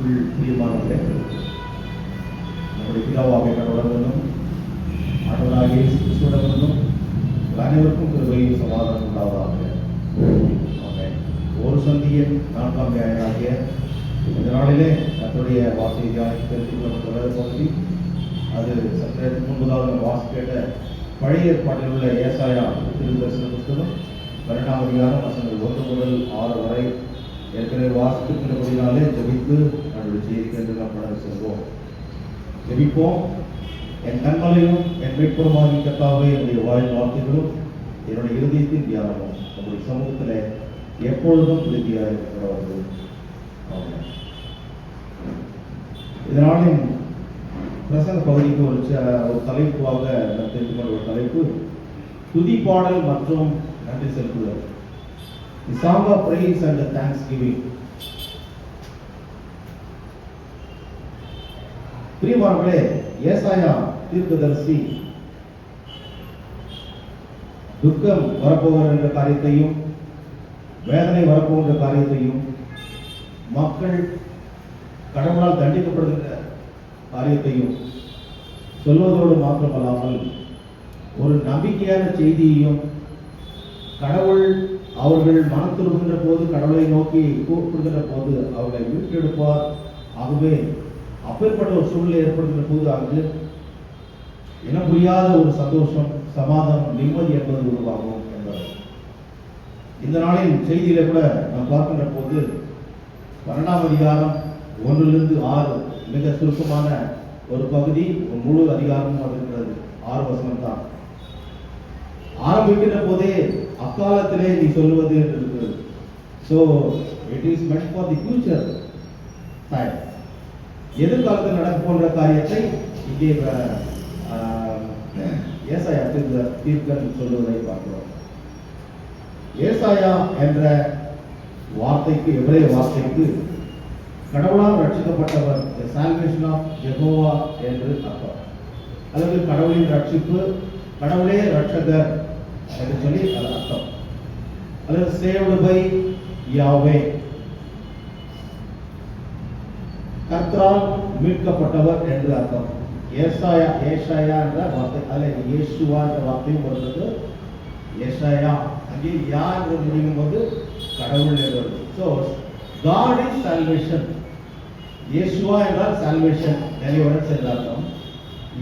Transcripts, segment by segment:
கிறிஸ்துவுக்குள் பிரியமானவர்களே, நம்முடைய பிதாவாகிய கடவுளிடமிருந்தும் ஆண்டவராகிய இயேசு கிறிஸ்துவிடமிருந்தும் அனைவருக்கும் கிருபையும் சமாதானம் உண்டாவதாக. ஆமென். ஒரு சந்தியின் 4ஆம் அத்தியாயமாகிய இந்த நாளிலே கர்த்தருடைய வார்த்தையை தியானித்து தெரிந்து கொள்ளப்பட்ட வேத பகுதி, அது சற்று நேரத்துக்கு முன்பதாக நம்ம வாசி கேட்ட பழைய ஏற்பாட்டில் உள்ள ஏசாயா தீர்க்கதரிசன புத்தகம் 12ஆம் அதிகாரம் வசனங்கள் 1 முதல் 6 வரை ஏற்கனவே வாசித்திருக்கிறபடினாலே ஜெபித்து நம்முடைய செய்திக்கு என்று நாம் கடந்து செல்வோம். ஜெபிப்போம். என் கண்மலையும் என் மீட்புறமாகி கர்த்தாவே, என்னுடைய வாயின் வார்த்தைகளும் என்னுடைய இருதயத்தின் தியானமும் நம்முடைய சமூகத்தில் எப்பொழுதும் பிரீதியாக இருக்கிறவர்கள். இதனாலும் பிரசங்க பகுதிக்கு ஒரு தலைப்பாக நான் தெரிந்து கொண்ட ஒரு தலைப்பு, துதி பாடல் மற்றும் நன்றி செலுத்துதல். The song of praise and thanksgiving. பிரியமானவர்களே, ஏசாயா தீர்க்கதரிசி துக்கம் வரப்போகிற என்ற காரியத்தையும் வேதனை வரப்போகின்ற காரியத்தையும் மக்கள் கடவுளால் தண்டிக்கப்படுகின்ற காரியத்தையும் சொல்வதோடு மாத்திரமல்லாமல் ஒரு நம்பிக்கையான செய்தியையும், கடவுள் அவர்கள் மனம் திரும்புகின்ற போது, கடவுளை நோக்கி கூப்பிடுகின்ற போது அவர்களை மீட்டெடுப்பார். ஆகவே அப்பேற்பட்ட ஒரு சூழ்நிலை ஏற்படுகின்ற போது அங்கு இன புரியாத ஒரு சந்தோஷம், சமாதானம், நிம்மதி என்பது உருவாகும் என்பது இந்த நாளின் செய்தியில கூட நாம் பார்க்கின்ற போது 12ஆம் அதிகாரம் 1-6 மிக சுருக்கமான ஒரு பகுதி, ஒரு முழு அதிகாரமும் இருக்கிறது. 6 வசனம் தான். ஆரம்பிக்கின்ற போதே அக்காலத்திலே நீ சொல்லுவது என்று இருக்கிறது. So it is meant for the future time. எதிர்காலத்தில் நடக்க போன்ற காரியத்தை இங்கே ஏசாயா தீர்க்கன் சொல்லுவதை பார்க்கிறோம். ஏசாயா என்ற வார்த்தைக்கு, எபிரேய வார்த்தைக்கு கடவுளால் ரட்சிக்கப்பட்டவர், salvation of Jehovah என்று அர்த்தம். அல்லது கடவுளின் ரட்சிப்பு, கடவுளே ரட்சகர் என்று சொல்லி அது அர்த்தம். அல்லது saved by Yahweh, கர்த்தரால் மீட்கப்பட்டவர் என்று அர்த்தம். ஏசாயா என்ற வார்த்தை, அதில் இயேசுவா என்ற வார்த்தையும் வருகிறது. ஏசாயா அங்கே யா என்று முடியும் போது கடவுள் என்று வருது. So God is salvation. இயேசுவா என்றால் சால்வேஷன், டெலிவரன்ஸ் என்ற அர்த்தம்.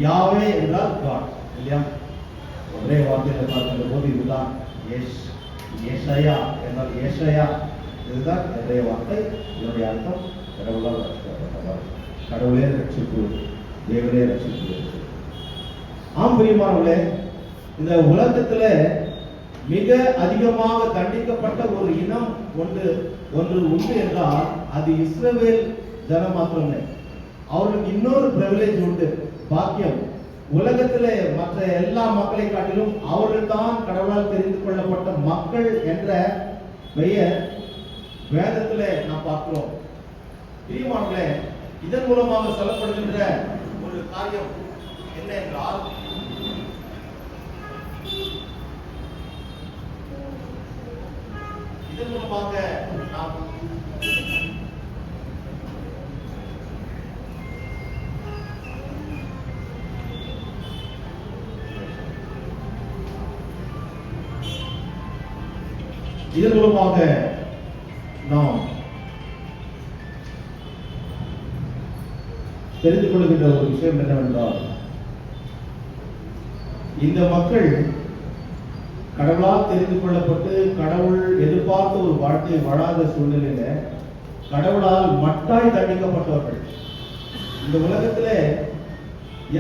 யாவே என்றால் காட், இல்லையா? ஒரே வார்த்தையில் பார்க்கின்ற போது இதுதான் ஏசாயா என்றால் ஏசாயா, இதுதான் ஒரே வார்த்தை. இதனுடைய அர்த்தம் கடவுளால் ரட்சிக்கப்பட்டவர், கடவுளே ரட்சிப்பு, தேவனே ரட்சிப்பு. ஆம் பிரியமானவர்களே, இந்த உலகத்துல மிக அதிகமாக தண்டிக்கப்பட்ட ஒரு இனம் ஒன்று உண்டு என்றால் அது இஸ்ரவேல் ஜனம் மாத்திரமே. அவர்களுக்கு இன்னொரு பிரிவிலேஜ் உண்டு, பாக்கியம். உலகத்திலே மற்ற எல்லா மக்களை காட்டிலும் அவர்கள் தான் கடவுளால் தெரிந்து கொள்ளப்பட்ட மக்கள் என்ற பெயர் வேதத்திலே நாம் பார்க்கிறோம். பிரியமானவர்களே, இதன் மூலமாக சொல்லப்படுகின்ற ஒரு காரியம் என்ன என்றால், இதன் மூலமாக நாம் தெரிந்து கொள்கின்ற ஒரு விஷயம் என்னவென்றால், இந்த மக்கள் கடவுளால் தெரிந்து கொள்ளப்பட்டு கடவுள் எதிர்பார்த்த ஒரு வாழ்க்கையை வாழாத சூழ்நிலையில கடவுளால் மட்டாய் தண்டிக்கப்பட்டவர்கள். இந்த உலகத்திலே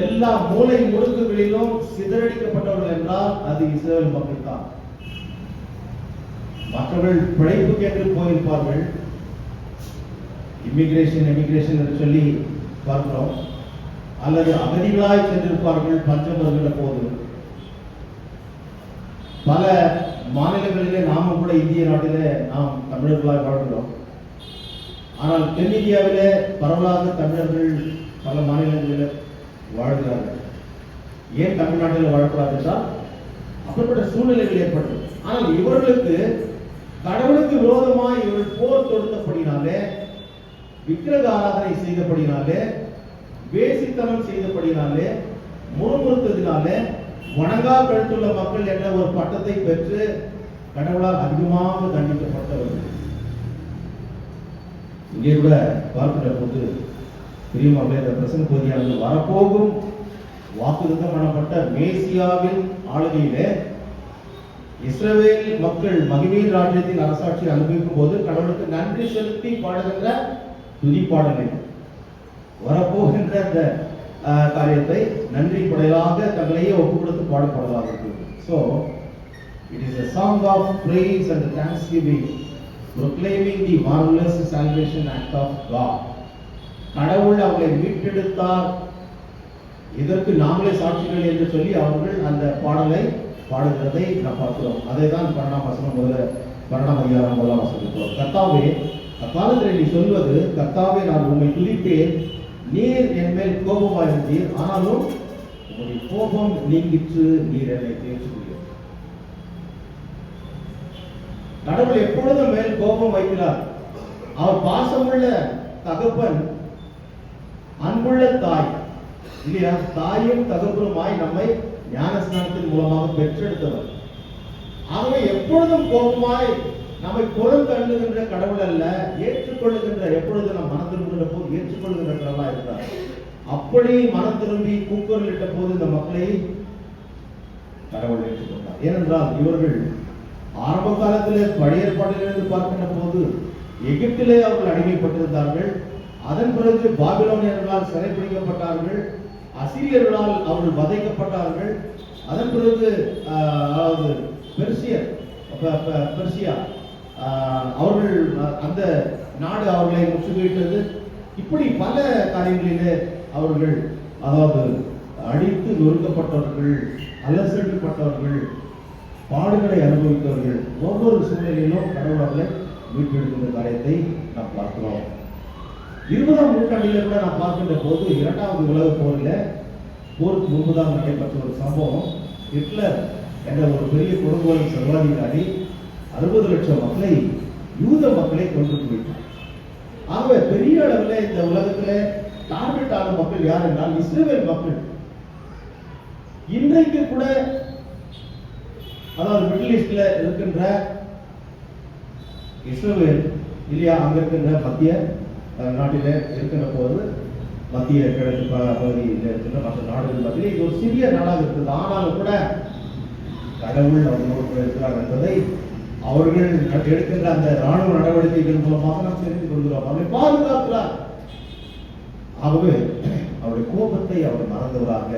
எல்லா மூலை முடுக்குகளிலும் சிதறடிக்கப்பட்டவர்கள் என்றால் அது இஸ்ரவேல் மக்கள் தான். மற்றவர்கள் பிழைப்புக்கு என்று போயிருப்பார்கள், இமிகிரேஷன் என்று சொல்லி பார்க்கிறோம். அல்லது அகதிகளாய் சென்றிருப்பார்கள் பஞ்சம் வருகின்ற போது. பல மாநிலங்களிலே நாமும் கூட இந்திய நாட்டிலே நாம் தமிழர்களாய் வாழ்கிறோம். ஆனால் தென்னிந்தியாவிலே பரவலாக தமிழர்கள் பல மாநிலங்களில் வாழ்கிறார்கள். ஏன் தமிழ்நாட்டில் வாழக்கூடாது என்றால் அப்படிப்பட்ட சூழ்நிலைகள் ஏற்பட்டது. ஆனால் இவர்களுக்கு கடவுளுக்கு விரோதமாய் இவர்கள் போர் தொடுத்தபடினாலே விக்கிரக ஆராதனை செய்தபடினாலே, வேசித்தனம் செய்தபடினாலே, முறுமுறுத்ததினாலே வணங்கா கழுத்துள்ள மக்கள் என்ற ஒரு பட்டத்தை பெற்று கடவுளால் அதிகமாக தண்டிக்கப்பட்டவர்கள். இங்கே கூட பார்க்கிற போது பிரியமானவர்களே, இந்த பிரசங்க பகுதியானது வரப்போகும் வாக்குத்தத்தம் பண்ணப்பட்ட மேசியாவின் ஆளுகையிலே இஸ்ரவேல் மக்கள் மகிமையின் ராஜ்யத்தின் அரசாட்சி அனுபவிக்கும் போது கடவுளுக்கு நன்றி செலுத்தி பாடுகின்ற துதி பாடல்கள் வரப்போகின்ற அந்த காரியத்தை நன்றி படையலாக தங்களையே ஒப்பு கொடுத்து பாடப்படலாக இருக்குது. So it is a song of praise and thanksgiving, proclaiming the marvelous salvation act of God. கடவுள் அவர்களை மீட்டெடுத்தார், இதற்கு நாங்களே சாட்சிகள் என்று சொல்லி அவர்கள் அந்த பாடலை பாடுகிறதை நாம் பார்க்கிறோம். அதை தான் 12ஆம் வசனம் முதல்ல 12ஆம் அதிகாரம் 1ஆம் வசனம். கர்த்தாவே, அக்காலத்தில் நீ சொல்வது, கர்த்தாவே நான் உம்மை துதிப்பேன், நீர் என் மேல் கோபமாயிருந்தீர், ஆனாலும் உங்களுடைய கோபம் நீங்கிற்று, நீர் என்னை தேற்றுகிறீர். கடவுள் எப்பொழுதும் மேல் கோபம் வைக்கிறார். அவர் பாசமுள்ள தகப்பன், அன்புள்ள தாய் இல்லையா? தாயும் தகப்பனுமாய் நம்மை ஞானஸ்நானத்தின் மூலமாக பெற்றெடுத்தவர். ஆகவே எப்பொழுதும் கோபமாய் நம்மை புறந்தள்ளுகின்ற கடவுள் அல்ல, ஏற்றுக்கொள்ளுகின்ற, எப்பொழுது நாம் மனம் திரும்புகின்ற போது ஏற்றுக்கொள்ளுகின்ற கடவுளா இருக்கிறார். அப்படி மனம் திரும்பி கூக்குரலிட்ட போது இந்த மக்களை கடவுள் ஏற்றுக்கொண்டார். ஏனென்றால் இவர்கள் ஆரம்ப காலத்திலே பழைய ஏற்பாட்டிலிருந்து பார்க்கின்ற போது எகிப்திலே அவர்கள் அடிமைப்பட்டிருந்தார்கள். அதன் பிறகு பாபிலோனியர்களால் சிறைப்பிடிக்கப்பட்டார்கள், அசீரியர்களால் அவர்கள் வதைக்கப்பட்டார்கள். அதன் பிறகு அதாவது பெர்சியா அவர்கள் அந்த நாடு அவர்களை முற்றுகையிட்டது. இப்படி பல காரியங்களிலே அவர்கள் அதாவது அடித்து நொறுக்கப்பட்டவர்கள், அலசடிப்பட்டவர்கள், பாடுகளை அனுபவித்தவர்கள். ஒவ்வொரு சூழ்நிலையிலும் கடவுள் அவர்களை மீட்டெடுக்கின்ற காரியத்தை நாம் பார்க்கிறோம். 20ஆம் நூற்றாண்டிலே கூட நாம் பார்க்கின்ற போது 2வது உலக போருக்கு முன்பதாக நடைபெற்ற ஒரு சம்பவம். ஹிட்லர் என்ற ஒரு பெரிய கொடுங்கோலின் சர்வாதிகாரி 60 லட்சம் மக்களை, யூத மக்களை கொண்டு போயிட்டார். ஆகவே பெரிய அளவில் இந்த உலகத்திலே டார்கெட் ஆன மக்கள் யார் என்றால் இஸ்ரவேல் மக்கள். இன்றைக்கு கூட அதாவது மிடில் ஈஸ்ட்ல இருக்கின்ற இஸ்ரவேல் இல்லையா, அங்க இருக்கின்ற மத்திய நாட்டில இருக்கின்ற போது மத்திய கிழக்கு பகுதியில் இருக்கின்ற மற்ற நாடுகள் மத்தியில் இது ஒரு சிறிய நாடாக இருக்குது. ஆனாலும் கூட கடவுள் அவர்களோடு இருக்கிறார் என்பதை அவர்கள் எடுக்கின்ற அந்த ராணுவ நடவடிக்கைகள் மூலமாக நாம் தெரிந்து கொள்கிறோம். அவரை பாதுகாக்கிறார். ஆகவே அவருடைய கோபத்தை அவர் மறந்தவராக,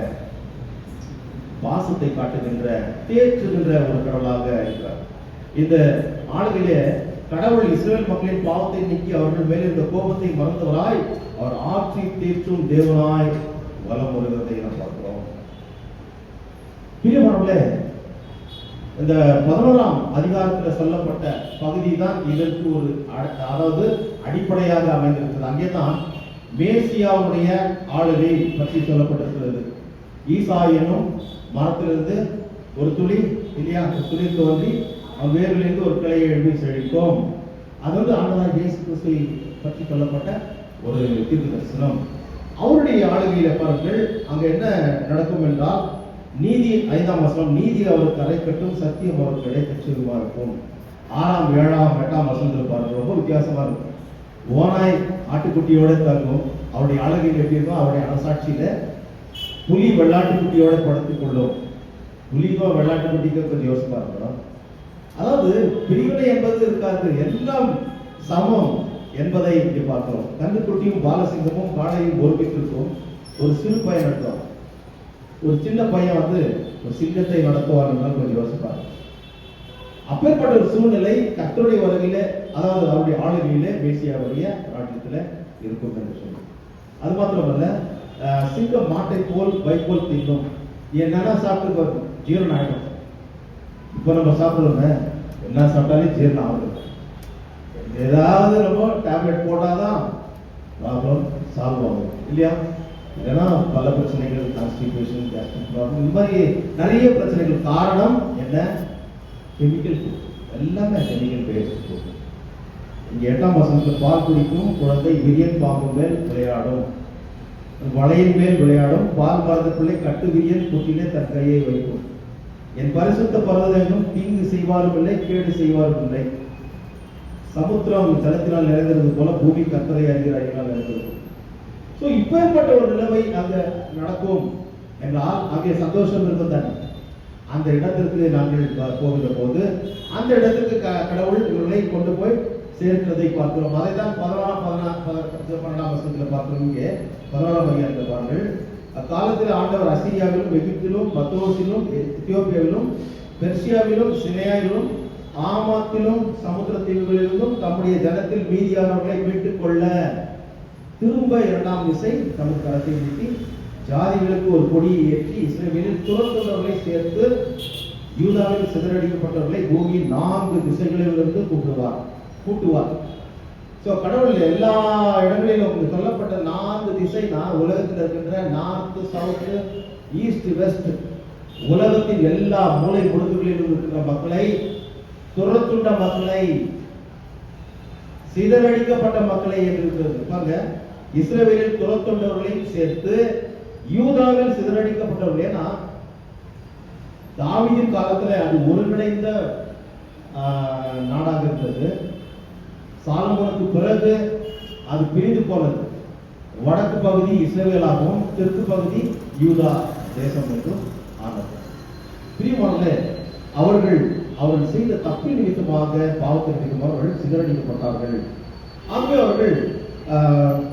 பாசத்தை காட்டுகின்ற, தேற்றுகின்ற ஒரு கடவுளாக இருக்கிறார். இந்த ஆளுகையிலே கடவுள் இஸ்ரவேல் மக்களின் பாவத்தை நீக்கி அவர்கள் மேலே இருந்த கோபத்தை மறந்தவராய் அவர் ஆட்சி தீர்க்கும் தேவனாய் வலம் வருகிறதை நாம் பார்க்கிறோம். பிரியமானவர்களே, இந்த 11ஆம் அதிகாரத்தில் சொல்லப்பட்ட பகுதி தான் இதற்கு ஒரு அதாவது அடிப்படையாக அமைந்திருக்கிறது. அங்கேதான் மேசியாவுடைய ஆளுகை பற்றி சொல்லப்பட்டிருக்கிறது. ஈசா என்னும் மரத்திலிருந்து ஒரு துளி இல்லையா, ஒரு துளி தோன்றி வேரிலிருந்து ஒரு கிளையை எழுதி செழிக்கும். அது ஆண்டவராகிய இயேசு கிறிஸ்துவை பற்றி சொல்லப்பட்ட ஒரு தீர்க்க தரிசனம். அவருடைய ஆளுகையில பாருங்கள், அங்க என்ன நடக்கும் என்றால், நீதி 5ஆம் வசனம், நீதி அவருக்கு அரைக்கட்டும், சத்தியம் அவருக்கு இடைப்பெற்றதுமா இருக்கும். 6ஆம் 7ஆம் 8ஆம் வசனத்தில் பாருங்கள், ரொம்ப வித்தியாசமா இருக்கும். ஓனாய் ஆட்டுக்குட்டியோட தங்கும். அவருடைய ஆளுகையில் எப்படி இருக்கும்? அவருடைய அரசாட்சியில புலி வெள்ளாட்டுக்குட்டியோட படுத்துக் கொள்ளும். புலிக்கும் வெள்ளாட்டுக்குட்டிக்கும் கொஞ்சம் யோசிப்பா இருக்கணும். அதாவது பிரிவினை என்பது இருக்காது, எல்லாம் சமம் என்பதை இங்கே பார்க்கிறோம். கன்றுக்குட்டியும் பாலசிங்கமும் காளையும் ஒருமித்திருக்கும். ஒரு சிறு பையன் நடத்துவான், ஒரு சின்ன பையன் ஒரு சிங்கத்தை நடத்துவார் கொஞ்சம் யோசிப்பார். அப்பேற்பட்ட ஒரு சூழ்நிலை கர்த்தருடைய வருகையிலே, அதாவது அவருடைய ஆளுகையிலே மேசியாவுடைய ராஜ்யத்துல இருக்கும் என்று சொல்லி. அது மாத்திரமல்ல, சிங்கம் மாட்டை போல் வைக்கோல் தின்னும். என்னன்னா சாப்பிட்டு ஜீரணம் ஆயிடும். இப்ப நம்ம சாப்பிடுறோம், என்ன சாப்பிட்டாலே ஜீரணம் ஆகுது. ஏதாவது நம்ம டேப்லெட் போட்டாதான் ப்ராப்ளம் சால்வ் ஆகும் இல்லையா? இல்லைன்னா பல பிரச்சனைகள், கான்ஸ்டிபேஷன், கேஸ்ட்ரிக் ப்ராப்ளம், இந்த மாதிரி நிறைய பிரச்சனைகள். காரணம் என்ன? கெமிக்கல் ஃபுட், எல்லாமே கெமிக்கல் பேஸ்ட் ஃபுட். இங்க 8ஆம் வசனத்தில் பால் குடிக்கும் குழந்தை விரியன் பாம்பு மேல் விளையாடும், வலையின் மேல் விளையாடும், பால் மறந்த பிள்ளை கட்டு விரியன் புற்றிலே தன் கையை வைக்கும். என் பரிசுத்த பர்வதம் தீங்கு செய்வாரும் இல்லை, கேடு செய்வாரும் இல்லை. சமுத்திரம் ஜலத்தினால் நிறைந்திருந்தது போல பூமி கர்த்தரை அறிகிற அறிவினால் நிறைந்திருக்கும். ஸோ இப்பேற்பட்ட ஒரு நிலைமை அங்க நடக்கும் என்றால் அங்கே சந்தோஷம் இருக்கும் தானே. அந்த இடத்திற்கு நாங்கள் போகிற போது அந்த இடத்திற்கு கடவுள் இவர்களை கொண்டு போய் சேர்க்கிறதை பார்க்கிறோம். அதை தான் 12ஆம் வசனத்தில் பார்க்கிறோம். இங்கே 11ஆம் அதிகாரத்தில் பாருங்கள். அக்காலத்தில் ஆண்டவர் அசீரியாவிலும் எகிப்திலும் பத்தோசிலும் எத்தியோப்பியாவிலும் பெர்சியாவிலும் சினேயாவிலும் ஆமாத்திலும் சமுத்திர தீவுகளிலும் தம்முடைய ஜனத்தில் மீதியானவர்களை மீட்டுக் கொள்ள திரும்ப 2ஆம் திசை தமது கரத்தை நீட்டி ஜாதிகளுக்கு ஒரு கொடியை ஏற்றி இஸ்ரவேலில் துரத்துள்ளவர்களை சேர்த்து யூதாவில் சிதறடிக்கப்பட்டவர்களை பூமியின் 4 திசைகளிலிருந்து கூட்டுவார். ஸோ கடவுள் எல்லா இடங்களிலும் சொல்லப்பட்ட 4 திசைனா உலகத்தில் இருக்கின்ற நார்த், சவுத், ஈஸ்ட், வெஸ்ட், உலகத்தின் எல்லா மூலை முடுக்குகளிலும் இருக்கிற மக்களை, துரத்துண்ட மக்களை, சிதறடிக்கப்பட்ட மக்களை என்று இஸ்ரவேலில் துரத்துண்டவர்களையும் சேர்த்து யூதாவில் சிதறடிக்கப்பட்டவர்கள். ஏன்னா தாவீதின் காலத்தில் அது ஒருங்கிணைந்த நாடாக இருந்தது. சாலமோனுக்கு பிறகு அது பிரிந்து போனது. வடக்கு பகுதி இஸ்ரவேலாகவும் தெற்கு பகுதி யூதா தேசம் என்றும் ஆனது. பிரியமானவர்களே, அவர்கள் செய்த தப்பின் நிமித்தமாக, பாவத்தின் நிமித்தமாக அவர்கள் சிதறடிக்கப்பட்டார்கள். ஆகவே அவர்கள்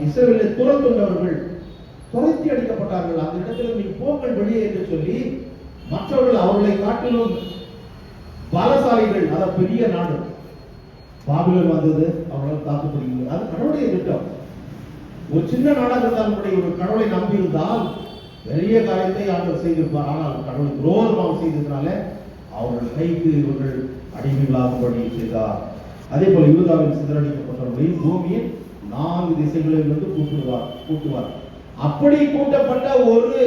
இஸ்ரவேலை துரத்துண்டவர்கள் துரத்தி அடிக்கப்பட்டார்கள். அந்த இடத்துல நீ போங்கள் வெளியே என்று சொல்லி மற்றவர்கள் அவர்களை காட்டிலும் பலசாலிகள், அதாவது பெரிய நாடு பாபிலோன் வந்தது, அவர்களால் தாக்குப்பிடிக்கிறது. அது கடவுளுடைய திட்டம். ஒரு சின்ன நாடாக இருந்தாலும் கூட ஒரு கடவுளை நம்பி இருந்தால் பெரிய காரியத்தை ஆண்டவர் செய்திருப்பார். ஆனால் கடவுள் விரோதமாக செய்ததுனால அவர்கள் கைக்கு இவர்கள் அடிமைகளாகும்படி செய்தார். அதே போல யூதாவில் சிதறடிக்கப்பட்டவர்களையும் பூமியின் 4 திசைகளிலிருந்து கூட்டுவார். அப்படி கூட்டப்பட்ட ஒரு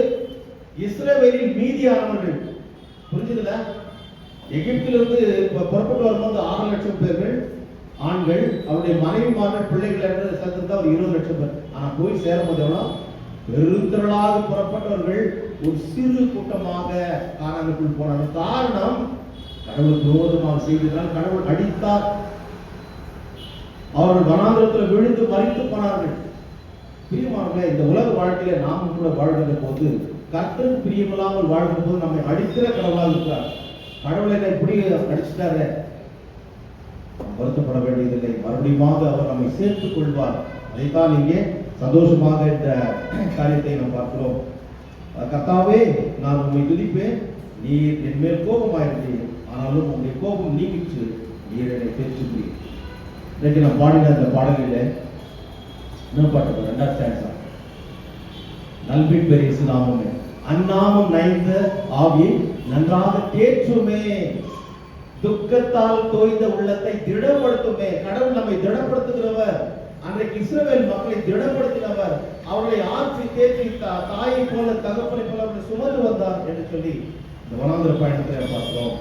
இஸ்ரவேலின் மீதியானவர்கள், புரிஞ்சுதுல, எகிப்திலிருந்து புறப்பட்டு வரும்போது 6 லட்சம் பேர்கள் ஆண்கள், அவருடைய மனைவிமார்கள், பிள்ளைகள் என்று சேர்த்திருந்தா ஒரு 20 லட்சம் பேர். ஆனா போய் சேரும்போது எவ்வளோ பெருந்திரளாக புறப்பட்டவர்கள் ஒரு சிறு கூட்டமாக கானானுக்குள் போனார்கள். காரணம் கடவுளுக்கு விரோதமாக செய்ததால் கடவுள் அடித்தார். அவர்கள் வனாந்திரத்தில் விழுந்து மறித்து போனார்கள். பிரியமானவர்களே, இந்த உலக வாழ்க்கையில நாமும் கூட வாழ்கிற போது, கர்த்தருக்கு பிரியமில்லாமல் வாழ்கிற போது நம்மை அடிக்கிற கடவுளாக இருக்கிறார். கடவுளை இப்படி அடிச்சுட்டாரு, வருத்தப்பட வேண்டியதில்லை. மறுபடியும் அவர் நம்மை சேர்த்துக் கொள்வார். அதைத்தான் இங்கே சந்தோஷமாக இந்த காரியத்தை நாம் பார்க்கிறோம். கர்த்தாவே, நான் உண்மை துதிப்பேன், நீர் என் மேல் கோபமாயிருந்தீர், ஆனாலும் உங்களுடைய கோபம் நீங்கிச்சு, நீர் என்னை தேற்றுகிறீர். இன்றைக்கு நான் பாடின அந்த பாடலில் இன்னும் பாட்டு 2ஆம் ஸ்டான்ஸா, நல்பின் பெரிய நாமமே அந்நாமம் நைந்த ஆவியை நன்றாக தேற்றுமே, துக்கத்தால் தோய்ந்த உள்ளத்தை திடப்படுத்துமே. கடவுள் நம்மை திடப்படுத்துகிறவர். அன்றைக்கு இஸ்ரவேல் மக்களை திடப்படுத்தினவர். அவர்களை ஆட்சி தேற்றி தாயை போல தகப்பனை போல அவர்களை சுமந்து வந்தார் என்று சொல்லி இந்த வனாந்திர பயணத்தில் பார்க்கிறோம்.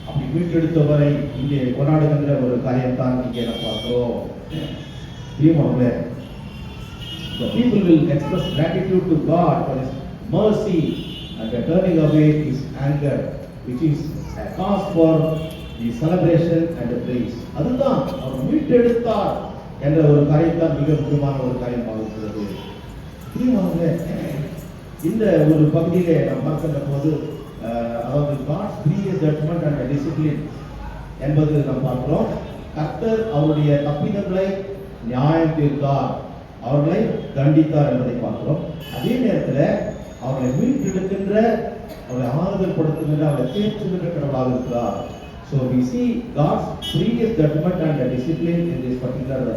அப்படி மீட்டெடுத்தவரை இங்கே கொண்டாடுகின்ற ஒரு காரியம் தான் இங்கே நாம் பார்க்கிறோம். The people will express gratitude to God for His mercy and the turning away His anger, which is a cause for the celebration and the praise. அதுதான் அவர் மீட்டெடுத்தார் என்ற ஒரு காரியத்தான் மிக முக்கியமான ஒரு காரியமாக இருக்கிறது. இந்த ஒரு பகுதியிலே நாம் பார்க்கின்ற போது, அதாவது God's previous judgment and discipline என்பது நாம் பார்க்கிறோம். கர்த்தர் அவருடைய தப்பிதங்களை நியாயம் தீர்த்தார், அவர்களை தண்டித்தார் என்பதை பார்க்கிறோம். அதே நேரத்தில் அவர்களை மீட்டெடுக்கின்ற, அவர்களை ஆறுதல் படுத்துகின்ற, அவர்களை தேற்றுகின்ற கடவுளாக இருக்கிறார். So we see God's previous judgment and discipline in this particular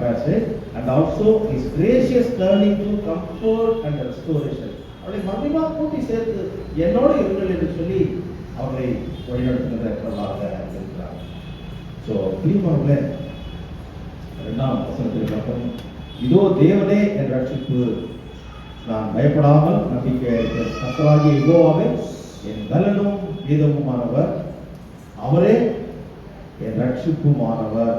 passage, and also His gracious turning to comfort and restoration. அவர்களை மறுபடியும் கூட்டி சேர்த்து என்னோடு இருங்கள் என்று சொல்லி அவர்களை வழிநடத்துகின்ற கடவுளாக இருக்கிறார். ஸோ பிரியமானவர்களே, 2ஆம் வசனத்தில் பார்ப்போம். இதோ தேவனே என் ரட்சிப்பு, நான் பயப்படாமல் நம்பிக்கை கர்த்தராகிய யெகோவாவே என் பலனும் கீதமுமானவர், அவரே என் ரட்சிப்புமானவர்.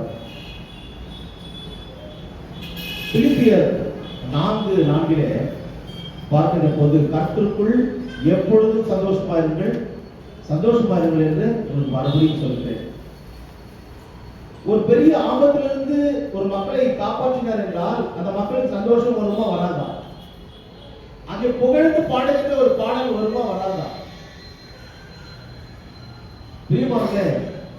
பிலிப்பியர் 4:4 பார்க்கின்ற போது கர்த்தருக்குள் எப்பொழுதும் சந்தோஷமாயிருங்கள் என்று ஒரு மறுபடியும் சொல்கிறேன். ஒரு பெரிய ஆபத்திலிருந்து ஒரு மக்களை காப்பாற்றினார் என்றால் அந்த மக்களுக்கு சந்தோஷம் வருமா வராதா? அங்கே புகழ்ந்து பாடுகின்ற ஒரு பாடல் வருமா வராதா? பிரியமானவர்களே,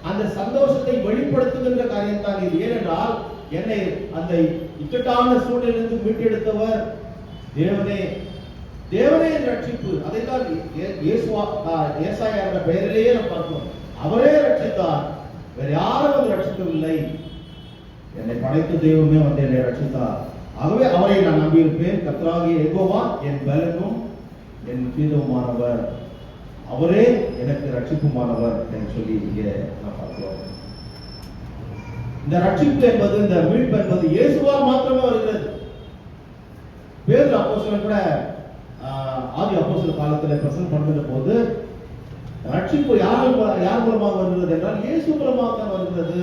அந்த சந்தோஷத்தை வெளிப்படுத்துகின்ற காரியம் தான் இது. ஏனென்றால் என்னை அந்த இக்கட்டான சூழ்நிலையிலிருந்து மீட்டெடுத்தவர் தேவனே. தேவனே ரட்சிப்பு. அதைத்தான் ஏசாயா என்ற பெயரிலேயே நாம் பார்க்கிறோம். அவரே ரட்சித்தார், வேற யாரும் வந்து ரட்சிக்கவில்லை. என்னை படைத்த தெய்வமே வந்து என்னை ரட்சித்தார். ஆகவே அவரை நான் நம்பியிருப்பேன். கர்த்தராகிய யெகோவா என் பலனும் என் கீதமுமானவர், அவரே எனக்கு ரட்சிப்புமானவர் என்று சொல்லி இங்கே நான் பார்க்கிறோம். இந்த ரட்சிப்பு என்பது, இந்த மீட்பு என்பது இயேசுவால் மாத்திரமே வருகிறது. பேதுரு அப்போஸ்தலன் கூட ஆதி அப்போஸ்தலர் காலத்தில் பிரசங்கம் பண்ணுகிற போது ரட்சிப்பு யார் மூலமாக வருகிறது என்றால் இயேசு மூலமாக தான் வருகிறது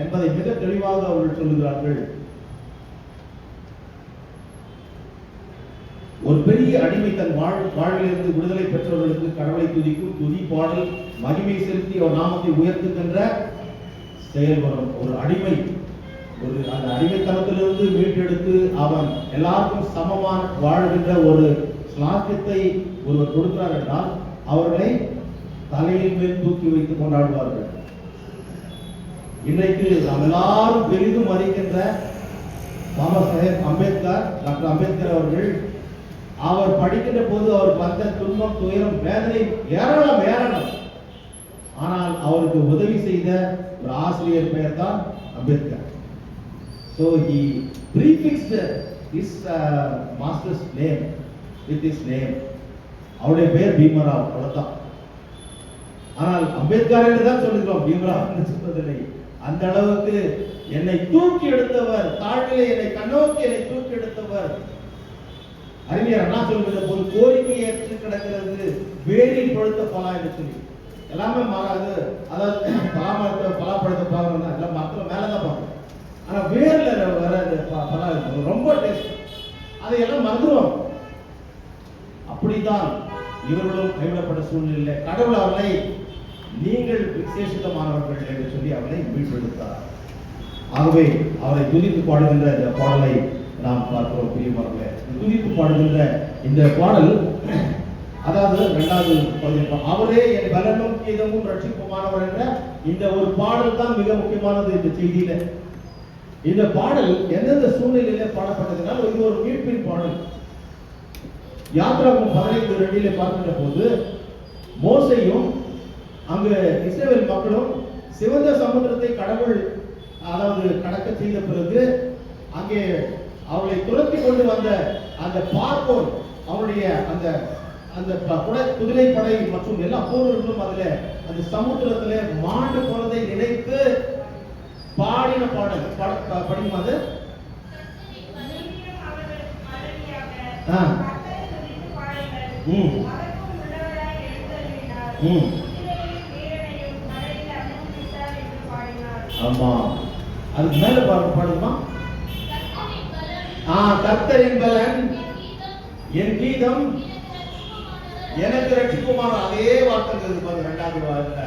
என்பதை மிக தெளிவாக அவர்கள் சொல்லுகிறார்கள். ஒரு பெரிய அடிமை தன் வாழ்விலிருந்து விடுதலை பெற்றவர்களுக்கு கடவுளை துதிக்கும் துதி பாடல் மகிமை செலுத்தி அவர் நாமத்தை உயர்த்துகின்ற செயல் வரும். ஒரு அடிமை அந்த அடிமைத்தனத்திலிருந்து மீட்டெடுத்து அவன் எல்லாருக்கும் சமமான வாழ்கின்ற ஒரு ஸ்லாக்கியத்தை ஒருவர் கொடுக்கிறார் என்றால் அவர்களை தலையின் மேல் தூக்கி வைத்து கொண்டாடுவார்கள். இன்றைக்கு நாம் எல்லாரும் பெரிதும் மதிக்கின்ற பாபா சாஹேப் அம்பேத்கர், டாக்டர் அம்பேத்கர் அவர்கள், அவர் படிக்கின்ற போது அவருக்கு வந்த துன்பம், துயரம், வேதனை ஏராளம். ஆனால் அவருக்கு உதவி செய்த ஒரு ஆசிரியர் பெயர் தான் Ambedkar. So he prefixed his master's name with his name. அவருடைய பெயர் பீமராவ், அவ்வளவுதான். ஆனால் அம்பேத்கர் என்று தான் சொல்லுகிறோம், பீமராவ் என்று சொல்வதில்லை. அந்த அளவுக்கு என்னை தூக்கி எடுத்தவர், தாழ்விலே என்னை கண்ணோக்கி என்னை தூக்கி எடுத்தவர். அறிஞர் அண்ணா சொல்கிற போது கோரிக்கை ஏற்று கிடக்கிறது வேரில் பழுத்த பலா என்று சொல்லி எல்லாமே மாறாது. அதாவது பலாப்பழத்தை பார்க்கணும்னா எல்லாம் மரத்தில் மேலதான் பார்க்கணும். ஆனா வேர்ல வர பலா ரொம்ப டேஸ்ட், அதையெல்லாம் மறந்துடுவாங்க. அப்படித்தான் இவர்களும் கைவிடப்பட்ட சூழ்நிலை கடவுள் அவர்களை நீங்கள் விசேஷமானவர்கள் என்று சொல்லி அவரை மீட்டெடுத்தார். ஆகவே அவரை துதித்து பாடுகின்ற இந்த பாடலை நாம் பார்க்கிறோம். பிரியமானவர்களே, துதித்து பாடுகின்ற இந்த பாடல், அதாவது 2வது பகுதி, அவரே என் பலனும் கீதமும் ரட்சிப்புமானவர் என்ற இந்த ஒரு பாடல் தான் மிக முக்கியமானது இந்த செய்தியில. இந்த பாடல் எந்தெந்த சூழ்நிலையில பாடப்பட்டதுனால் இது ஒரு மீட்பின் பாடல். யாத்ராகமம் 15:2 பார்க்கின்ற போது மோசேயும் அங்கு இஸ்ரவேல் மக்களும் சிவந்த சமுத்திரத்தை கடவுள் அதாவது கடக்க செய்த பிறகு அங்கே அவளை துரத்தி கொண்டு வந்த அந்த பார்வோன், அவருடைய அந்த அந்த குதிரை படை மற்றும் எல்லா போர்களும் அதுல அந்த சமுத்திரத்துல மாண்டு போனதை நினைத்து பாடின பாடல். படிக்கும் அது ஆமா, அதுக்கு மேல பாடுமா? கர்த்தரின் பலன் என் கீதம் எனக்கு ரட்சிப்புமான அதே வார்த்தை 2வது வார்த்தை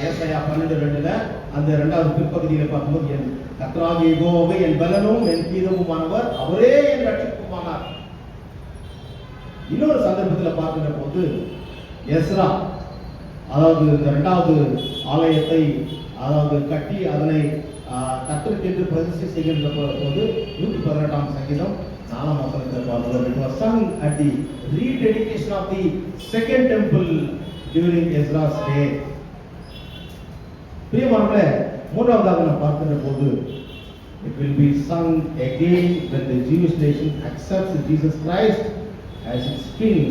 ஏசாயா 12:2 அந்த 2வது பிற்பகுதியில பார்க்கும்போது என் கர்த்தராகிய யெகோவா என் பலனும் என் கீதமுமானவர், அவரே என் ரட்சிப்புமானார். இன்னொரு சந்தர்ப்பத்தில் பார்க்கின்ற போது எஸ்ரா, அதாவது இந்த 2வது ஆலயத்தை அதாவது கட்டி அதனை கர்த்தருக்கு என்று பிரதிஷ்டை செய்கின்ற போது 118ஆம் சங்கீதம் 4ஆம் வசனத்தில் பார்க்கிறோம். It was sung at the rededication of the second temple during Ezra's day. பிரியமானவர்களே, 3வதாக நாம் பார்க்கின்ற போது it will be sung again when the Jewish nation accepts Jesus Christ as its king.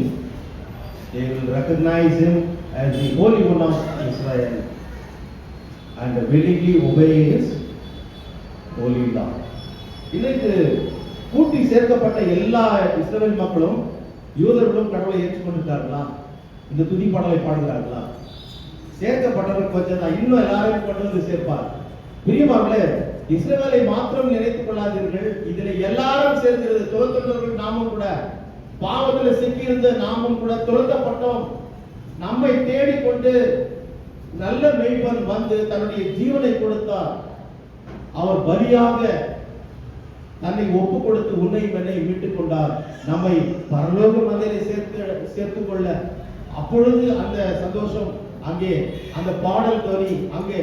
They will recognize him as the Holy One of Israel and willingly obey his holy law. இன்னைக்கு கூட்டி சேர்க்கப்பட்ட எல்லா இஸ்ரவேல் மக்களும் யூதர்களும் கடவுளை ஏற்றுக்கொண்டிருக்கார்களா? இந்த துதி பாடலை பாடுகிறார்களா? சேர்க்கப்பட்டவர்கள் கொஞ்சம் தான், இன்னும் எல்லாரையும் கொண்டு வந்து சேர்ப்பார். பிரியமானவர்களே, இஸ்ரவேலை மாத்திரம் நினைத்துக் கொள்ளாதீர்கள், இதில் எல்லாரும் சேர்க்கிறது. துரத்துகிறவர்கள் நாமும் கூட, பாவத்தில் சிக்கியிருந்த நாமும் கூட துரத்தப்பட்டோம். நம்மை தேடிக்கொண்டு நல்ல மேய்ப்பன் வந்து தன்னுடைய ஜீவனை கொடுத்தார். அவர் பலியாக தன்னை ஒப்பு கொடுத்து உன்னை என்னை மீட்டுக் கொண்டார். நம்மை பரலோக மந்தையிலே சேர்த்துக் கொள்ள. அப்பொழுது அந்த சந்தோஷம் அங்கே, அந்த பாடல் துவனி அங்கே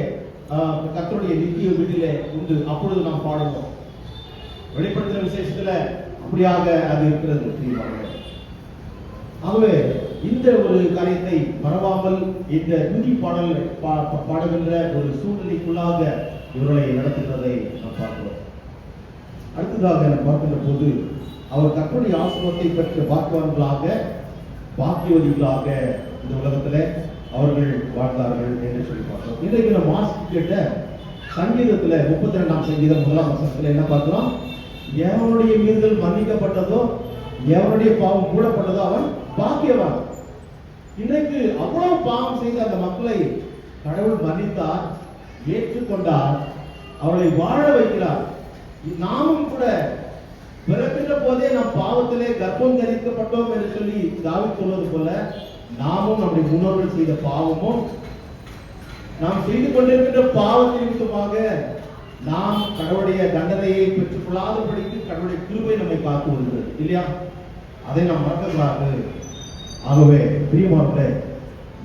கர்த்தருடைய நித்திய வீட்டிலே உண்டு. அப்பொழுது நாம் பாடுவோம். வெளிப்படுத்தின விசேஷத்துல அப்படியாக அது இருக்கிறது. ஆகவே இந்த ஒரு காரியத்தை மறவாமல் இந்த துதி பாடல் பாடுகின்ற ஒரு சூழ்நிலைக்குள்ளாக இவர்களை நடத்துகிறதை நாம் பார்க்கிறோம். அடுத்ததாக நாம் பார்க்கின்ற போது அவர் கர்த்தருடைய ஆசீர்வாதத்தை பெற்ற பாக்கியவான்களாக, பாக்கியவதிகளாக இந்த உலகத்தில் அவர்கள் வாழ்ந்தார்கள் என்று சொல்லி பார்த்தோம். இன்றைக்கு நம்ம வாசித்து கேட்ட சங்கீதத்துல 32ஆம் சங்கீதம் 1ஆம் வசனத்துல என்ன பார்க்கிறோம்? எவனுடைய மீறுதல் மன்னிக்கப்பட்டதோ, எவனுடைய பாவம் மூடப்பட்டதோ அவன் பாக்கியவான். இன்றைக்கு அவ்வளவு பாவம் செய்த அந்த மக்களை கடவுள் மன்னித்தார், ஏற்றுக்கொண்டார், அவளை வாழ வைக்கிறார். நாமும் கூட பிறக்கின்ற போதே நாம் பாவத்திலே கர்ப்பம் தரிக்கப்பட்டோம் என்று சொல்லி தாவீது சொல்வது போல, நாமும் நம்முடைய முன்னோர்கள் செய்த பாவமும், நாம் செய்து கொண்டிருக்கின்ற பாவத்தின் நிமித்தமாக நாம் கடவுளுடைய தண்டனையை பெற்றுக் கொள்ளாதபடிக்கு கடவுளுடைய கிருபை நம்மை காத்து வருகிறது இல்லையா? அதை நாம் மறக்கக்கூடாது. ஆகவே பிரியமானவர்களே,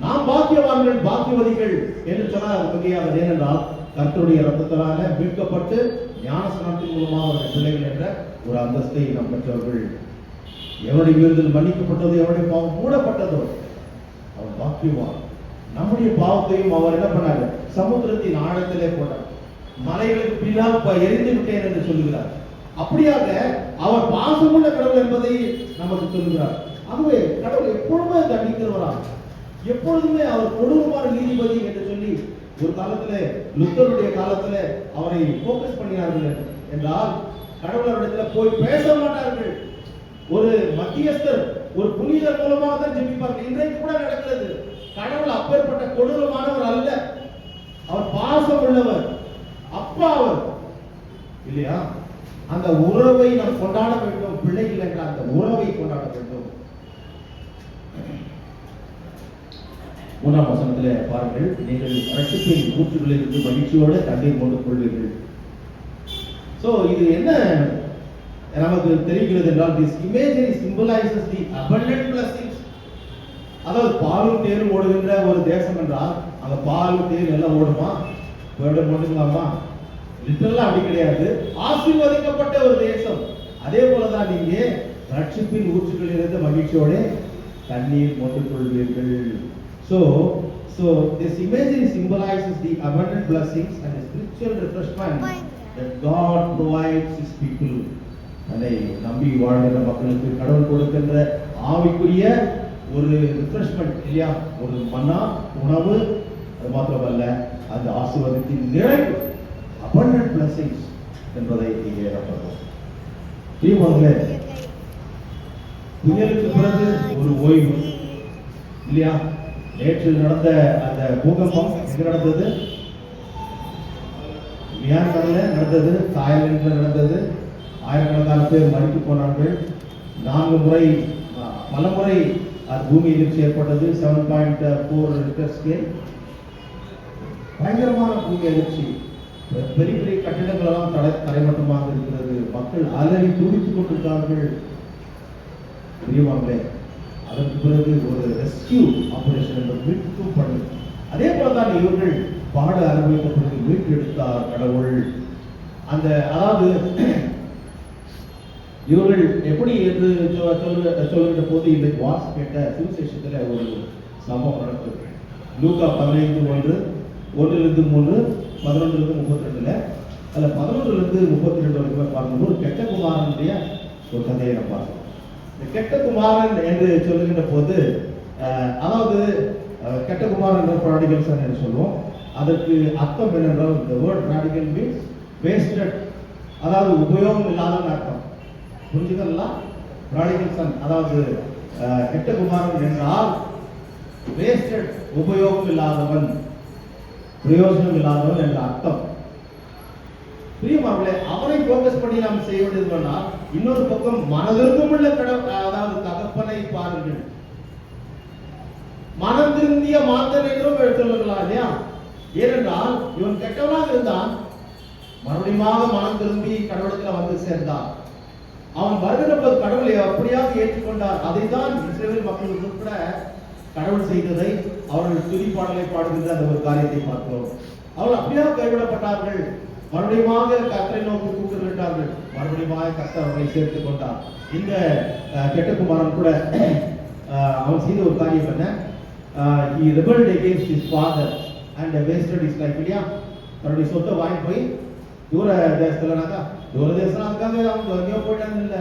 நாம் பாக்கியவான்கள், பாக்கியவதிகள் என்று சொன்னால் அது மிகையாவது. ஏனென்றால் கர்த்தருடைய ரத்தத்தினால மீட்கப்பட்டு ஞானஸ்நானத்தின் மூலமாக அவருடைய பிள்ளைகள் என்ற ஒரு அந்தஸ்தை நாம் பெற்றவர்கள். எவருடைய மீறுதல் மன்னிக்கப்பட்டதோ, எவருடைய பாவம் மூடப்பட்டதோ அவர் பாக்கியவான். நம்முடைய பாவத்தையும் அவர் என்ன பண்ணாரு? சமுத்திரத்தின் ஆழத்திலே போட்டார். மலைகளுக்கு பின்னால் எரிந்து விட்டேன் என்று சொல்லுகிறார். அப்படியாக அவர் பாசமுள்ள கடவுள் என்பதை நமக்கு சொல்லுகிறார். ஆகவே கடவுள் எப்பொழுதுமே தண்டிக்கிறவரா, எப்பொழுதுமே அவர் கொடூரமான நீதிபதி என்று சொல்லி ஒரு காலத்துல, லுத்தருடைய காலத்துல அவரை போக்கஸ் பண்ணினார்கள் என்றால், கடவுள் அவரிடத்துல போய் பேச மாட்டார்கள். ஒரு மத்தியஸ்தர், ஒரு புனிதர் மூலமாக தான் ஜெபிப்பார்கள். இன்றைக்கு கூட நடக்கிறது. கடவுள் அப்பேற்பட்ட கொடூரமானவர் அல்ல. அவர் பாசம் உள்ளவர், அப்பா அவர் இல்லையா? அந்த உறவை நாம் கொண்டாட வேண்டும். பிள்ளைகள் என்ற அந்த உறவை கொண்டாட வேண்டும். 3ஆம் வசனத்திலே பாருங்கள், நீங்கள் ரட்சிப்பின் ஊற்றுகளிலிருந்து மகிழ்ச்சியோடு தண்ணீர் கொண்டு கொள்வீர்கள். சோ இது என்ன நமக்கு தெரிகிறது என்றால், this imagery symbolizes the abundant blessings. அதாவது பாலும் தேரும் ஓடுகின்ற ஒரு தேசம் என்றால், அங்க பாலும் தேர் எல்லாம் ஓடுமா? வேர்டு போட்டுக்கலாமா? லிட்டரலா அப்படி கிடையாது. ஆசீர்வதிக்கப்பட்ட ஒரு தேசம். அதே போலதான் நீங்க ரட்சிப்பின் ஊற்றுகளிலிருந்து மகிழ்ச்சியோட தண்ணீர் மொண்டு கொள்வீர்கள். So this imagery symbolizes the abundant blessings and the spiritual refreshment that God provides His people. அதை நம்பி வாழ்கிற மக்களுக்கு கடவுள் கொடுக்கின்ற ஆவிக்குரிய ஒரு ரிஃப்ரெஷ்மெண்ட் இல்லையா? ஒரு மன்னா உணவு. அது மாத்திரமல்ல, அந்த ஆசீர்வாதத்தின் நிறைவு, abundant blessings என்பதை இங்கே பார்க்கிறோம். தீபங்களே, புயலுக்கு பிறகு ஒரு ஓய்வு இல்லையா? நேற்று நடந்த அந்த பூகம்பம் எங்க நடந்தது? மியான்மர்ல நடந்தது, தாய்லாந்துல நடந்தது. ஆயிரக்கணக்கான பேர் மறித்து போனார்கள். 4 முறை, பல முறை பூமி எதிர்ச்சி ஏற்பட்டது. 7.4 ரிக்டர் ஸ்கேல். பயங்கரமான பூமி அதிர்ச்சி. பெரிய பெரிய கட்டிடங்கள் எல்லாம் தரைமட்டமாக இருக்கிறது. மக்கள் அலறி துடித்துக் கொண்டிருக்கிறார்கள். பிரியமானவர்களே, அதற்கு பிறகு ஒரு ரெஸ்கியூ ஆபரேஷன் என்ற மீட்பு பணி. அதே போலதான் இவர்கள் பாட அனுபவித்த பிறகு மீட்டெடுத்தார் கடவுள். அந்த அதாவது இவர்கள் எப்படி என்று சொல்லுகின்ற போது, இந்த வாசி கேட்ட சுவிசேஷத்துல ஒரு சம்பவம் நடக்கிறது. லூக்கா 15:1, 1-3, 11-32. அதுல 11-32 வரைக்கும் பார்க்கும்போது கெட்ட குமாரனுடைய ஒரு கதையை நம்ம பார்க்கணும். இந்த கெட்ட குமாரன் என்று சொல்லுகின்ற போது, அதாவது கெட்ட குமாரன் என்ற ப்ராடிகல் சன் என்று சொல்லுவோம். அதற்கு அர்த்தம் என்னென்றால், the word prodigal means wasted, அதாவது உபயோகம் இல்லாத அர்த்தம். புரிஞ்சுக்கலாம்? ப்ராடிகல் சன் அதாவது கெட்ட குமாரன் என்றால் வேஸ்டட், உபயோகம் இல்லாதவன், பிரயோஜனம் இல்லாதவன் என்ற அர்த்தம். பிரியமானவர்களே, அவனை போக்கஸ் பண்ணி நாம் செய்ய வேண்டியதுன்னா, இன்னொரு பக்கம் மனதிற்குமுள்ள அதாவது தகப்பனை பாருங்கள். மனம் திருந்திய மாந்தன் என்றும் சொல்லலாம் இல்லையா? ஏனென்றால் இவன் கெட்டவனாக இருந்தான், மறுபடியும் மனம் திரும்பி கடவுளத்தில் வந்து சேர்ந்தான். அவன் வருகிற போது கடவுளை அப்படியாக ஏற்றுக்கொண்டார். அதை தான் இஸ்ரவேல் மக்கள் உட்பட கடவுள் செய்ததை அவர்கள் துதி பாடலை பாடுகின்ற அந்த ஒரு காரியத்தை பார்க்கிறோம். அவர்கள் அப்படியாக கைவிடப்பட்டார்கள். மறுபடியும் கர்த்தரை நோக்கி கூப்பிட்டார்கள். மறுபடியும் கர்த்தர் அவர்களை சேர்த்துக் கொண்டார். இந்த கெட்டகுமாரன் கூட அவன் செய்த ஒரு காரியம் என்ன? he rebelled against his father and wasted his life. இல்லையா? தன்னுடைய சொத்தை வாங்கி போய் தூர தேசத்துலனாக்கா, தூர தேசம் அதுக்காக அவங்க எங்கேயோ போயிட்டாங்க இல்ல,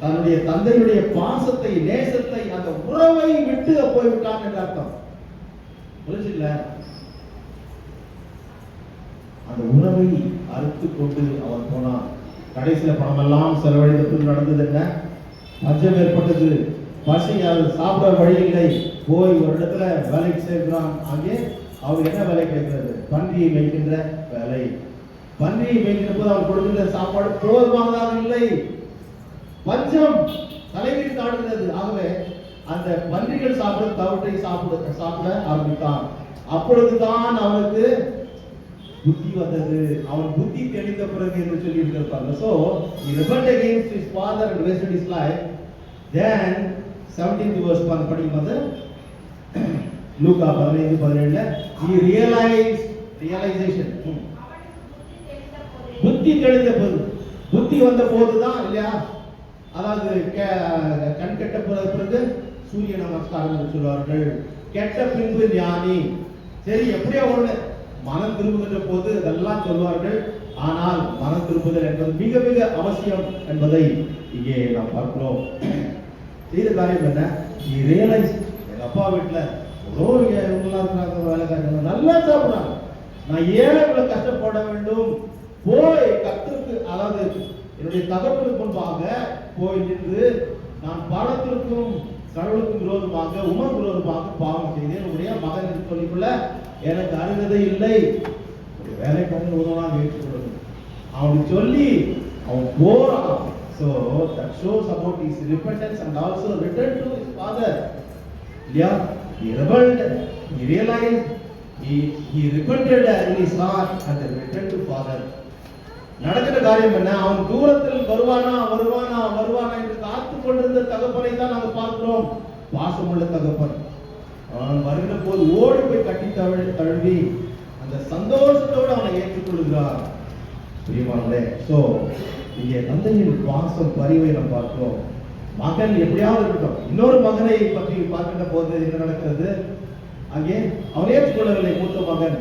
தன்னுடைய தந்தையுடைய பாசத்தை, நேசத்தை, அந்த உறவை விட்டு போய்விட்டான் என்ற அர்த்தம். புரிஞ்சு இல்ல? அந்த உறவை அறுத்து கொண்டு அவன் போனான். கடைசியில பணமெல்லாம் செலவழித்து நடந்தது என்ன? பஞ்சம் ஏற்பட்டது. பசி, அது சாப்பிட வழி இல்லை. போய் ஒரு இடத்துல வேலைக்கு சேர்க்கிறான். அங்கே அவர் என்ன வேலை கேட்கிறது? பன்றியை மேய்க்கின்ற வேலை. பன்றியை மேய்க்கின்ற போது அவர் கொடுக்கின்ற சாப்பாடு போதுமானதாக இல்லை. பஞ்சம் தலைவீழ் தாடுகிறது. ஆகவே அந்த பன்றிகள் சாப்பிட தவிட்டை சாப்பிட ஆரம்பித்தான். அப்பொழுதுதான் அவனுக்கு புத்தி வந்தது. அவன் புத்தி தெளிந்த பிறகு என்று சொல்லி இருப்பாங்க. So he rebelled against his father and wasted his life. Then 17th verse படிக்கும்போது லூக்கா 15:17 he realization புத்தி தெளிந்த போது, புத்தி வந்த போதுதான் இல்லையா? அதாவது கண் கெட்ட பிறகு சூரிய நமஸ்காரம் என்று சொல்வார்கள். கெட்ட பின்பு ஞானி. சரி, எப்படியா ஒண்ணு மனம் திரும்புகின்ற போது அதெல்லாம் சொல்வார்கள். ஆனால் மனம் திரும்புதல் என்பது மிக மிக அவசியம் என்பதை இங்கே நாம் பார்க்கிறோம். செய்த காரியம் என்ன? எங்க அப்பா வீட்டுல வேலைக்காரங்க நல்லா சாப்பிடுறாங்க, நான் ஏன் இவ்வளவு கஷ்டப்பட வேண்டும்? போய் கர்த்தருக்கு, அதாவது என்னுடைய தகப்பனுக்கு முன்பாக போய் நின்று நான் பணத்திற்கும் கடவுளுக்கும் விரோதமாக, உமக்கு விரோதமாக பாவம் செய்தேன். என்னுடைய மகன் என்று சொல்லிக்கொள்ள எனக்கு அருகதை இல்லை. வேலைக்காரன் உதவாக ஏற்றுக்கொள்ளணும் அவனுக்கு சொல்லி அவன் போறான். So that shows about his repentance and also return to his father. Yeah, he rebelled, he realized, he repented in his heart and then returned to father. நடக்கிற காரியம் என்ன? அவன் தூரத்தில் வருவானா வருவானா வருவானா என்று காத்து கொண்டிருந்த தகப்பனை தான் நாங்கள் பார்க்கிறோம். பாசமுள்ள தகப்பன். அவன் வருகிற போது ஓடி போய் கட்டி தழுவி அந்த சந்தோஷத்தோடு அவனை ஏற்றுக்கொள்கிறார். பிரியமானவர்களே, சோ இங்கே தந்தையின் பாசம், பரிவை நாம் பார்க்கிறோம். மகன் எப்படியாவது இருக்கட்டும். இன்னொரு மகனை பற்றி பார்க்கின்ற போது என்ன நடக்கிறது? அங்கே அவன் ஏற்றுக்கொள்ளவில்லை மூத்த மகன்.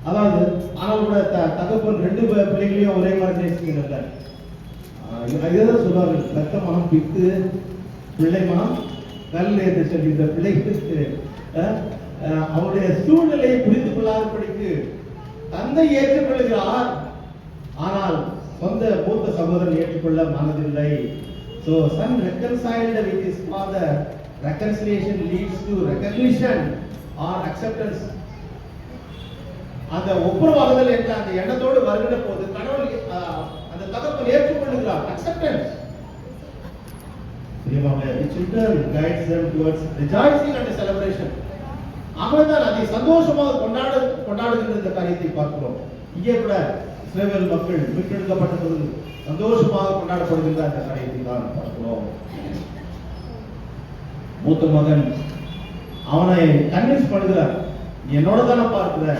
அதாவது ஆனால் கூட தகப்பன் ரெண்டு பிள்ளைகளையும் ஒரே மாதிரி நேசிக்கிறாங்க. இதுதான் சொல்வார்கள், ரத்த மனம் பித்து, பிள்ளை மனம் கல் என்று சொல்லி இந்த பிள்ளைகளுக்கு அவருடைய சூழ்நிலையை புரிந்து கொள்ளாதபடிக்கு தந்தை ஏற்றுக்கொள்கிறார், ஆனால் சொந்த மூத்த சகோதரன் ஏற்றுக்கொள்ள மனதில்லை. So son reconciled with his father. Reconciliation leads to recognition or acceptance. அந்த ஒப்புரவாகுதல் என்ற அந்த எண்ணத்தோடு வருகிற போது கடவுள் அந்த தகப்பன் ஏற்றுக்கொள்கிறார். acceptance. The children guides them towards rejoicing and celebration. அவர்தான் அதை சந்தோஷமாக கொண்டாடுகின்ற இந்த காரியத்தை பார்க்கிறோம். இங்கே கூட இஸ்ரவேல் மக்கள் மீட்டெடுக்கப்பட்ட போது சந்தோஷமாக கொண்டாடப்படுகின்ற அந்த காரியத்தை தான் பார்க்கிறோம். மூத்த மகன் அவனை கன்வின்ஸ் பண்ணுகிறார், நீ என்னோட தானே பார்க்கிற,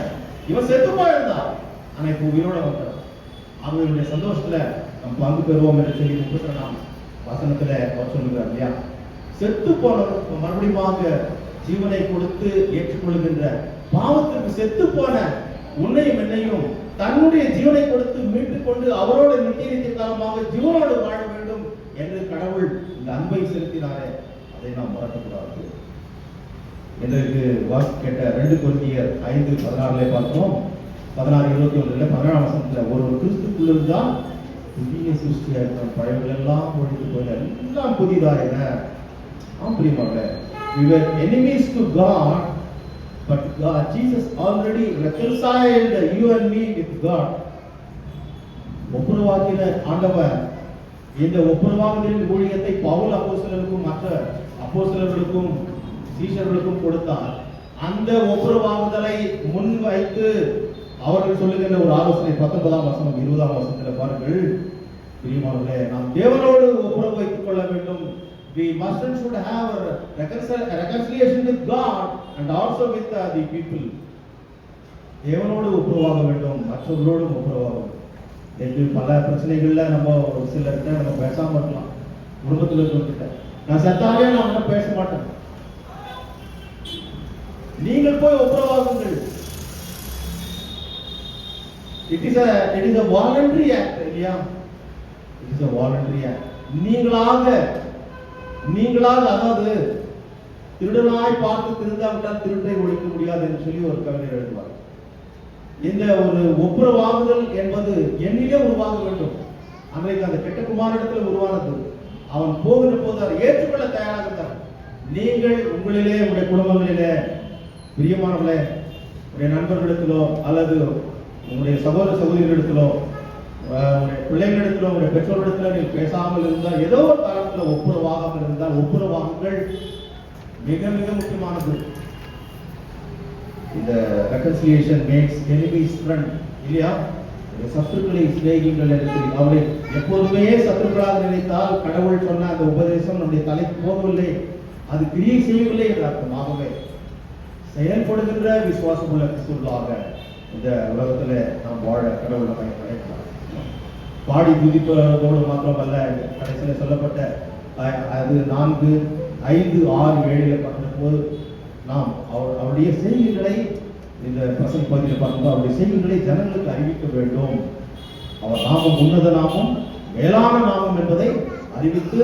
இவன் செத்து போயிருந்தான் ஆனா இப்போ உயிரோட வந்தான், அவனுடைய சந்தோஷத்துல நம்ம பங்கு பெறுவோம் என்று சொல்லி 32ஆம் வசனத்துல அவர் சொல்லுகிறார் இல்லையா? செத்து போனவன் மறுபடியும் ஜீவனை கொடுத்து ஏற்றுக்கொள்கின்ற, பாவத்திற்கு செத்து போன உன்னையும் என்னையும் தன்னுடைய ஜீவனை கொடுத்து மீட்டுக் கொண்டு அவரோட நித்திய காலமாக ஜீவனோடு வாழ வேண்டும் என்று கடவுள் இந்த அன்பை செலுத்தினாரே, அதை நாம் மறக்கக்கூடாது. இதற்கு வாசி கேட்ட 2 கொரிந்தியர் 5:16 பார்த்தோம். 16:21 17ஆம் வசனத்துல ஒரு கிறிஸ்துக்குள்ள இருந்தா புதிய சிருஷ்டியா இருக்கிற பழையவர்கள் எல்லாம் ஒழித்து போய் எல்லாம் புதிதாயின. பிரியமானவர்களே, we were enemies to God, but God, Jesus already reconciled you and me with God. ஒப்புரவாக்கின ஆண்டவர் இந்த ஒப்புரவாக்குதலின் ஊழியத்தை பவுல் அப்போஸ்தலருக்கும் மற்ற அப்போஸ்தலர்களுக்கும் சீஷர்களுக்கும் கொடுத்தார். அந்த ஒப்புரவாகுதலை முன் வைத்து அவர்கள் சொல்லுகின்ற ஒரு ஆலோசனை 19ஆம் வசனம் 20ஆம் வசனத்தில் பாருங்கள். பிரியமானவர்களே, நாம் தேவனோடு ஒப்புரவு வைத்துக் கொள்ள வேண்டும். We must and should have a reconciliation with God and also with the people. தேவனோடு ஒப்புரவாக வேண்டும், மற்றவர்களோடும் ஒப்புரவாக வேண்டும். எனக்கு பல பிரச்சனைகள்ல நம்ம ஒரு சிலர்கிட்ட நம்ம பேசாம இருக்கலாம். குடும்பத்தில் இருக்கிட்ட நான் செத்தாலே நான் அவனை பேச மாட்டேன். நீங்கள் போய் ஒப்புரவாகுங்கள். It is a voluntary act, இல்லையா? It is a voluntary act. நீங்களாக அதாவது திருடனாய் பார்த்து திருந்தாவிட்டால் திருட்டை ஒழிக்க முடியாது என்று சொல்லி ஒரு கவிஞர் எழுதுவார். இந்த ஒரு ஒப்புரவாகுதல் என்பது என்னிலே உருவாக வேண்டும். அன்றைக்கு அந்த கெட்ட குமாரனிடத்தில் உருவானது. அவன் போகிற போது அதை ஏற்றுக்கொள்ள தயாராக இருந்தார். நீங்கள் உங்களிலே உங்களுடைய குடும்பங்களிலே பிரியமானவர்களே, உங்களுடைய நண்பர்களிடத்திலோ அல்லது உங்களுடைய சகோதர சகோதரிகளிடத்திலோ உங்களுடைய பிள்ளைகளிடத்திலோ உங்களுடைய பெற்றோரிடத்திலோ நீங்கள் பேசாமல் இருந்தால், ஏதோ ஒரு காலத்தில் ஒப்புரவாகாமல் இருந்தால், ஒப்புரவாகுங்கள் மிக மிக முக்கியமானது. இந்த ரெகன்சிலியேஷன் மேக்ஸ் எனிமீஸ் ஃப்ரெண்ட், இல்லையா? சத்துருக்களை சிநேகிங்கள் என்று அவரை எப்போதுமே சத்துருக்களாக நினைத்தால் கடவுள் சொன்ன அந்த உபதேசம் நம்முடைய தலைக்கு போகவில்லை, அது கிரியை செய்யவில்லை என்ற அர்த்தமாகவே செயல்படுகின்ற விசுவாசமுள்ள கிறிஸ்துவாக இந்த உலகத்துல நாம் வாழ கடவுள் நம்மை அழைக்கிறார். பாடி துதிப்பதோடு மாத்திரமல்ல, கடைசியில சொல்லப்பட்ட அது 4, 5, 6, 7 பார்க்கிற போது நாம் அவருடைய செய்திகளை இந்த பிரசங்க பகுதியில் பார்க்கும்போது அவருடைய செய்திகளை ஜனங்களுக்கு அறிவிக்க வேண்டும். அவர் நாமம் உன்னத நாமம், மேலான நாமம் என்பதை அறிவித்து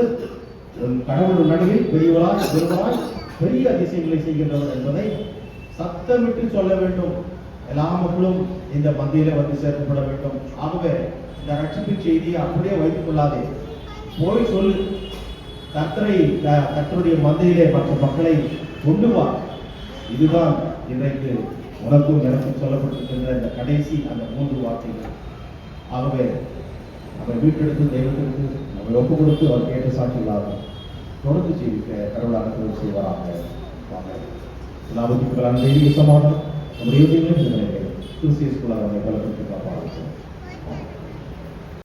கடவுள் நடுவில் பெரியவராய் பெருவராய் பெரிய அதிசயங்களை செய்கின்றவர் என்பதை சத்தமிட்டு சொல்ல வேண்டும். எல்லா மக்களும் இந்த மத்தியில வந்து சேர்க்கப்பட வேண்டும். ஆகவே இந்த ரட்சிப்பின் செய்தியை அப்படியே வைத்துக் கொள்ளாதே, போய் சொல்லு. கர்த்தருடைய மத்தியிலே மற்ற மக்களை கொண்டு வா. இதுதான் இன்றைக்கு உனக்கும் எனக்கும் சொல்லப்பட்டிருக்கின்ற இந்த கடைசி அந்த 3 வார்த்தைகள். ஆகவே நம்ம வீட்டெடுத்து தெய்வத்திற்கு நம்ம ஒப்பு கொடுத்து அவர் கேட்ட சாட்சிகளாக தொடர்ந்து ஜீவிக்க கடவுள் அனுப்பி செய்வாராக. எல்லாவற்றுக்கும் தெய்வீக சமாதானம் நம்முடைய கிறிஸ்திய ஸ்கூலாக நம்மை பலப்படுத்தி காப்பார்கள்.